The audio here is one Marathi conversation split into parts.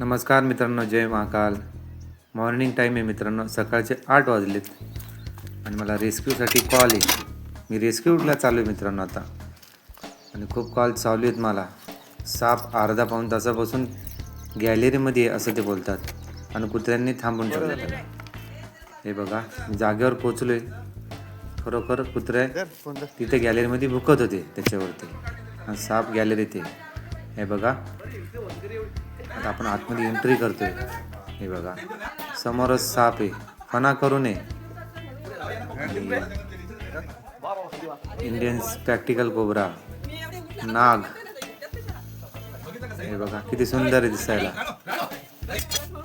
नमस्कार मित्रांनो, जय महाकाल. मॉर्निंग टाईम आहे मित्रांनो, सकाळचे 8 वाजलेत आणि मला रेस्क्यूसाठी कॉल आहे. मी रेस्क्यूला चालू आहे मित्रांनो आता, आणि खूप कॉल चालू आहेत मला. साप अर्धा पाऊण तासापासून गॅलरीमध्ये असं ते बोलतात, आणि कुत्र्यांनी थांबून ठेवलं त्याला. हे बघा, जागेवर पोचलो आहे. खरोखर कुत्रे तिथे गॅलरीमध्ये भुकत होते त्याच्यावरती, आणि साप गॅलरीत आहे. हे बघा, आता आपण आतमध्ये एंट्री करतोय. हे बघा, समोरच साप आहे. फना करू नये. इंडियन स्पॅक्टिकल कोब्रा, नाग. हे बघा किती सुंदर आहे दिसायला.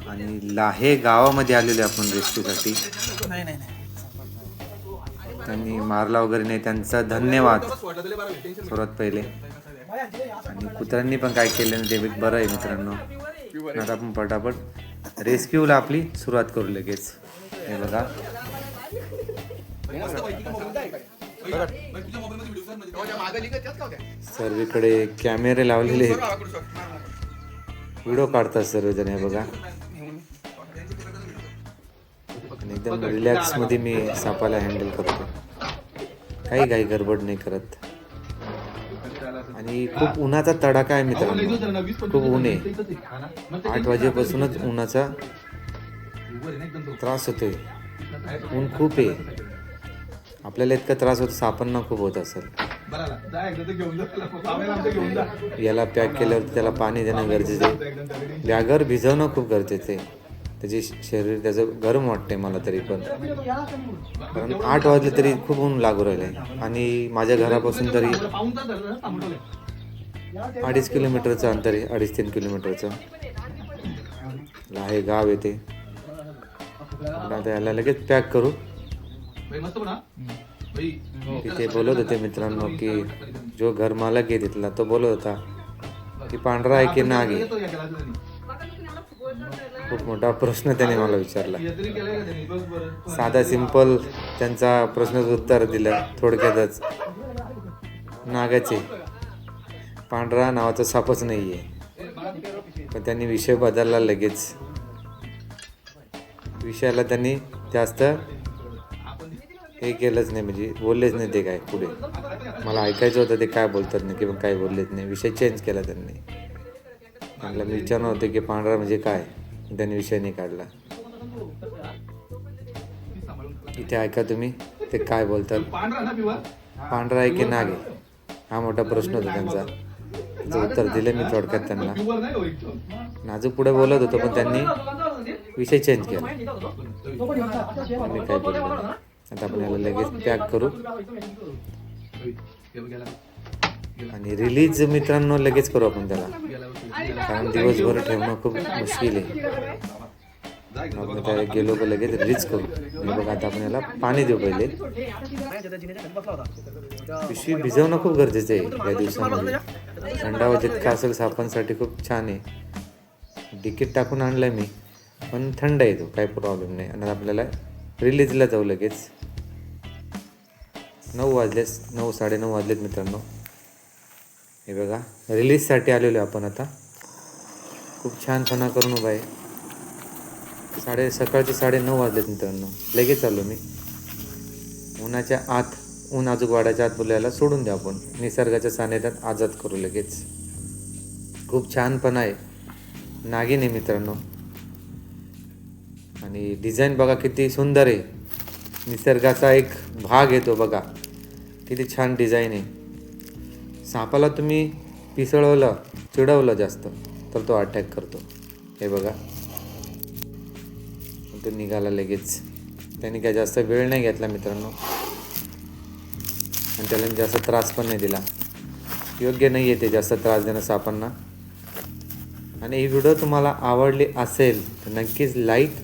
आणि लाहे गावामध्ये आलेले आपण रेस्क्यूसाठी. त्यांनी मारला वगैरे नाही, त्यांचा धन्यवाद सर्वात पहिले. आणि कुत्र्यांनी पण काय केलं नाही ते बरं आहे मित्रांनो. आता आपण पटापट रेस्क्यूला आपली सुरुवात करू लगेच. हे बघा, सर्वीकडे कॅमेरे लावलेले आहेत, व्हिडिओ काढतात सर्वजण. हे बघा, आणि एकदम रिलॅक्स मध्ये मी सापाला हँडल करतो, काही काही गडबड नाही करत. आणि खूप उन्हाचा तडाखा आहे मित्रांनो, खूप ऊन आहे. 8 वाजेपासूनच उन्हाचा त्रास होतोय. ऊन खूप आहे. आपल्याला इतका त्रास होतो, सापांना खूप होत असेल. याला पॅक केल्यावर त्याला पाणी देणं गरजेचं आहे. बॅगर भिजवणं खूप गरजेचं आहे. त्याचे शरीर त्याचं गरम वाटतंय मला तरी पण, कारण 8 वाजले तरी खूप ऊन लागू राहिलं आहे. आणि माझ्या घरापासून तरी 2.5 किलोमीटरचं अंतर आहे, 2.5-3 किलोमीटरचं. लाहे गाव येते. आता याला लगेच पॅक करू. तिथे बोलत होते मित्रांनो की जो घर मालक आहे तिथला, तो बोलत होता की पांढरा आहे की नाग आहे. खूप मोठा प्रश्न त्याने मला विचारला. साधा सिंपल त्यांचा प्रश्नाचं उत्तर दिलं थोडक्यातच. नागाचे, पांढरा नावाचा सापच नाही आहे. पण त्यांनी विषय बदलला लगेच. विषयाला त्यांनी जास्त हे केलंच नाही, म्हणजे बोललेच नाही ते काय पुढे. मला ऐकायचं होतं ते काय बोलतात नाही, किंवा काय बोललेच नाही. विषय चेंज केला त्यांनी. त्यांना मी विचारणार होते की पांढरा म्हणजे काय, त्यांनी विषय नाही काढला. इथे ऐका तुम्ही ते काय बोलतात. पांढरा आहे की नाग आहे, हा मोठा प्रश्न होता त्यांचा. त्याचं उत्तर दिलं मी थोडक्यात त्यांना. नाजूक पुढे बोलत होतो, पण त्यांनी विषय चेंज केला. मी काय बोललो. आता आपण याला लगेच पॅक करू आणि रिलीज मित्रांनो लगेच करू आपण त्याला, कारण दिवसभर ठेवणं खूप मुश्किल आहे. आपण त्या गेलो का लगेच रिलीज करू. बघा, आता आपण याला पाणी देऊ पहिले. पिशवी भिजवणं खूप गरजेचं आहे या दिवसामध्ये. थंडावा जितका असेल सापांसाठी खूप छान आहे. तिकीट टाकून आणलंय मी, पण थंड आहे तो, काही प्रॉब्लेम नाही. आणि आपल्याला रिलीजला जाऊ लगेच. 9 वाजलेत, 9-9:30 वाजलेत मित्रांनो. हे बघा, रिलीजसाठी आलेलो आपण आता. खूप छान फना करून उभा आहे. सकाळचे 9:30 वाजलेत मित्रांनो. लगेच चाललो मी. उन्हाच्या आत, ऊन अजून वाढायच्या आत बोलायला सोडून द्या आपण. निसर्गाच्या सानिध्यात आजाद करू लगेच. खूप छान फना आहे. नागिन आहे मित्रांनो. आणि डिझाईन बघा किती सुंदर आहे. निसर्गाचा एक भाग येतो बघा, किती छान डिझाईन आहे. सापाला तुम्ही पिसळवलं, चिडवलं जास्त, तर तो अटॅक करतो. हे बघा, तो निघाला लगेच. त्याने काय जास्त वेळ नाही घेतला मित्रांनो, आणि त्याला जास्त त्रास पण नाही दिला. योग्य नाही आहे ते जास्त त्रास देणं सापांना. आणि ही व्हिडिओ तुम्हाला आवडली असेल तर नक्कीच लाईक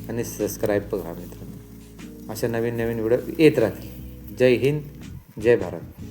आणि सबस्क्राईब करा मित्रांनो. अशा नवीन नवीन व्हिडिओ येत राहतील. जय हिंद, जय भारत.